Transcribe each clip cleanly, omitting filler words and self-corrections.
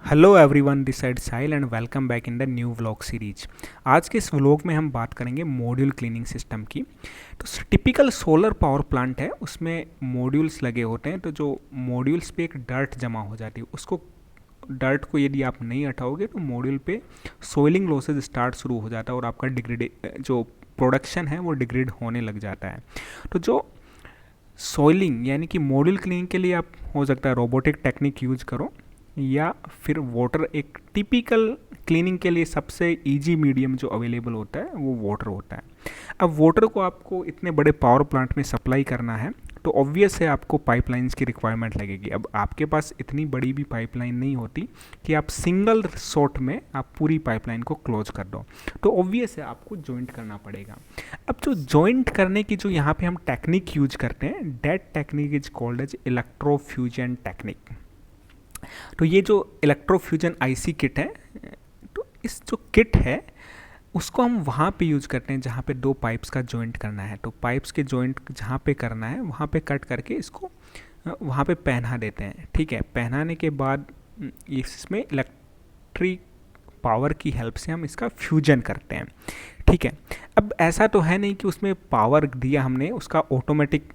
Hello everyone, this side Sahil and welcome back in the new vlog series. आज के इस vlog में हम बात करेंगे मॉड्यूल क्लीनिंग सिस्टम की। तो टिपिकल सोलर पावर प्लांट है, उसमें मॉड्यूल्स लगे होते हैं। तो जो मॉड्यूल्स पे एक डर्ट जमा हो जाती है, उसको डर्ट को यदि आप नहीं हटाओगे तो मॉड्यूल पे सोइलिंग लॉसेज स्टार्ट शुरू हो जाता है और आपका डिग्रेड जो प्रोडक्शन है वो डिग्रेड होने लग जाता है। तो जो सॉइलिंग यानी कि मॉड्यूल क्लीनिंग के लिए आप हो सकता है रोबोटिक टेक्निक यूज करो, या फिर वाटर। एक टिपिकल क्लीनिंग के लिए सबसे इजी मीडियम जो अवेलेबल होता है वो वाटर होता है। अब वाटर को आपको इतने बड़े पावर प्लांट में सप्लाई करना है तो ऑब्वियस है आपको पाइपलाइंस की रिक्वायरमेंट लगेगी। अब आपके पास इतनी बड़ी भी पाइपलाइन नहीं होती कि आप सिंगल शॉट में आप पूरी पाइपलाइन को क्लोज कर दो, तो ऑब्वियस है आपको जॉइंट करना पड़ेगा। अब जो जॉइंट करने की जो यहाँ पे हम टेक्निक यूज करते हैं, that technique is called as electrofusion technique. तो ये जो इलेक्ट्रोफ्यूजन आईसी किट है, तो इस जो किट है उसको हम वहाँ पे यूज़ करते हैं जहाँ पे दो पाइप्स का जॉइंट करना है। तो पाइप्स के जॉइंट जहाँ पे करना है वहाँ पे कट करके इसको वहाँ पे पहना देते हैं। ठीक है, पहनाने के बाद इसमें इलेक्ट्रिक पावर की हेल्प से हम इसका फ्यूजन करते हैं। ठीक है, अब ऐसा तो है नहीं कि उसमें पावर दिया हमने, उसका ऑटोमेटिक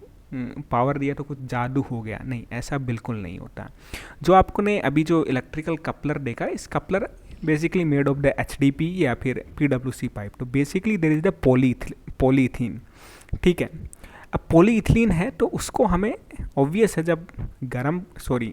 पावर दिया तो कुछ जादू हो गया, नहीं, ऐसा बिल्कुल नहीं होता। जो आपको ने अभी जो इलेक्ट्रिकल कपलर देखा, इस coupler basically made of the HDP या फिर पीडब्ल्यूसी पाइप। तो basically there is the polythene. ठीक है, अब पॉलीइथिलीन है तो उसको हमें ऑब्वियस है जब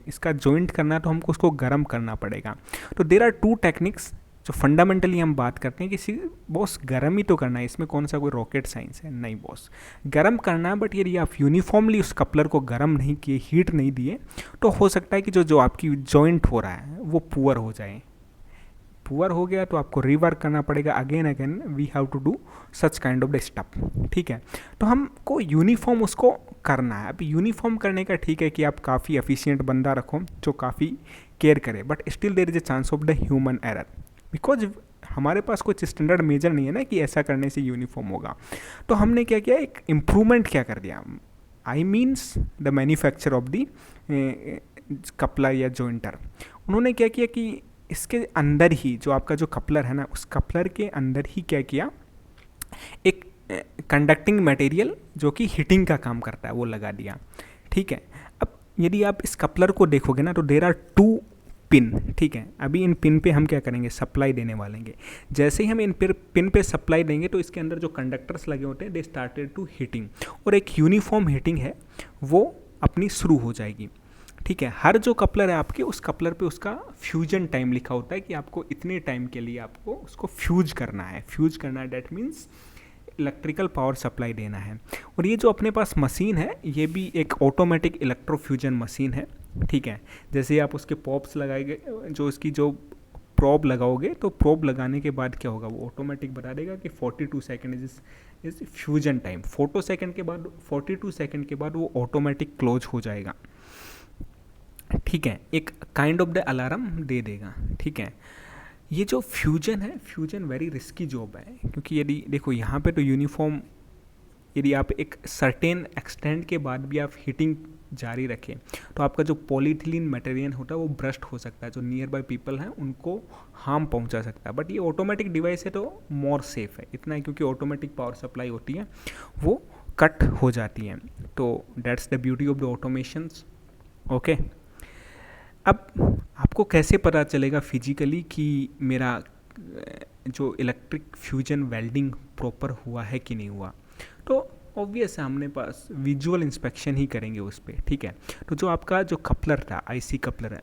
इसका जॉइंट करना है तो हमको उसको गर्म करना पड़ेगा। तो देर आर टू टेक्निक्स जो फंडामेंटली हम बात करते हैं कि बॉस गर्म ही तो करना है, इसमें कौन सा कोई रॉकेट साइंस है, नहीं बॉस, गर्म करना है। बट यदि आप यूनिफॉर्मली उस कपलर को गर्म नहीं किए, हीट नहीं दिए, तो हो सकता है कि जो जो आपकी जॉइंट हो रहा है वो पुअर हो जाए। पुअर हो गया तो आपको रिवर्क करना पड़ेगा, again again we have to do such kind of the stuff. ठीक है, तो हमको यूनिफॉर्म उसको करना है। अब यूनिफॉर्म करने का ठीक है कि आप काफ़ी एफिशिएंट बंदा रखो जो काफ़ी केयर करे, but still there is a chance of the human error, because हमारे पास कुछ स्टैंडर्ड मेजर नहीं है ना कि ऐसा करने से यूनिफॉर्म होगा। तो हमने क्या किया, एक इम्प्रूवमेंट क्या कर दिया, I means the manufacture of the coupler या जॉइंटर। उन्होंने क्या किया कि इसके अंदर ही जो आपका जो कपलर है ना, उस कपलर के अंदर ही क्या किया, एक कंडक्टिंग मटेरियल जो कि हीटिंग का काम करता है वो लगा दिया। ठीक है, अब यदि आप इस कपलर को देखोगे ना तो देर आर टू पिन। ठीक है, अभी इन पिन पे हम क्या करेंगे, सप्लाई देने वालेंगे। जैसे ही हम इन पिन पे सप्लाई देंगे तो इसके अंदर जो कंडक्टर्स लगे होते हैं दे स्टार्टेड टू हीटिंग, और एक यूनिफॉर्म हीटिंग है वो अपनी शुरू हो जाएगी। ठीक है, हर जो कपलर है आपके, उस कपलर पे उसका फ्यूजन टाइम लिखा होता है कि आपको इतने टाइम के लिए आपको उसको फ्यूज करना है। फ्यूज करना है that means electrical power supply देना है। और ये जो अपने पास मशीन है ये भी एक ऑटोमेटिक इलेक्ट्रोफ्यूजन मशीन है। ठीक है, जैसे आप उसके पॉप्स लगाएंगे, जो इसकी जो प्रोब लगाओगे, तो प्रोब लगाने के बाद क्या होगा, वो ऑटोमेटिक बता देगा कि 42 second is fusion time. 42 second के बाद वो ऑटोमेटिक क्लोज हो जाएगा। ठीक है, एक काइंड ऑफ द अलार्म दे देगा। ठीक है, ये जो फ्यूजन है, फ्यूजन वेरी रिस्की जॉब है, क्योंकि यदि देखो यहाँ पे तो यूनिफॉर्म, यदि आप एक सर्टेन एक्सटेंट के बाद भी आप हीटिंग जारी रखें तो आपका जो पॉलीथिलीन मटेरियल होता है वो ब्रस्ट हो सकता है, जो नियर बाय पीपल हैं उनको हार्म पहुंचा सकता है। बट ये ऑटोमेटिक डिवाइस है तो मोर सेफ है, इतना है क्योंकि ऑटोमेटिक पावर सप्लाई होती है वो कट हो जाती है। तो that's the beauty of the automations. Okay, अब आपको कैसे पता चलेगा फिजिकली कि मेरा जो इलेक्ट्रिक फ्यूजन वेल्डिंग प्रॉपर हुआ है कि नहीं हुआ, तो ऑब्वियस है हमने पास विजुअल इंस्पेक्शन ही करेंगे उस पर। ठीक है, तो जो आपका जो कपलर था, आईसी कपलर,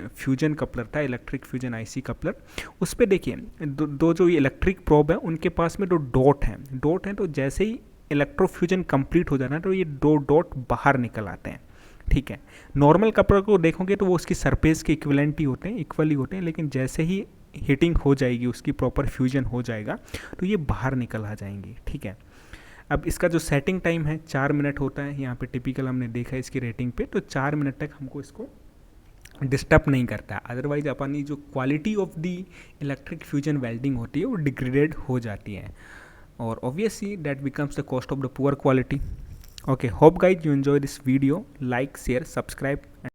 फ्यूजन कपलर था, इलेक्ट्रिक फ्यूजन आईसी कपलर, उस पर देखिए दो जो ये इलेक्ट्रिक प्रोब है उनके पास में दो डॉट हैं। तो जैसे ही इलेक्ट्रोफ्यूजन कंप्लीट हो जाना तो ये दो डॉट बाहर निकल आते हैं। ठीक है, नॉर्मल कपड़े को देखोगे तो वो उसकी सरफेस के इक्वलेंट ही होते हैं, इक्वली होते हैं, लेकिन जैसे ही हीटिंग हो जाएगी, उसकी प्रॉपर फ्यूजन हो जाएगा तो ये बाहर निकल आ जाएंगे। ठीक है, अब इसका जो सेटिंग टाइम है 4 मिनट होता है, यहाँ पे टिपिकल हमने देखा है इसकी रेटिंग पे, तो 4 मिनट तक हमको इसको डिस्टर्ब नहीं करता है। अदरवाइज अपनी जो quality of the electric fusion welding होती है वो डिग्रेडेड हो जाती है, और obviously that becomes the cost of the poor quality. Okay, hope guys you enjoy this video. Like, share, subscribe.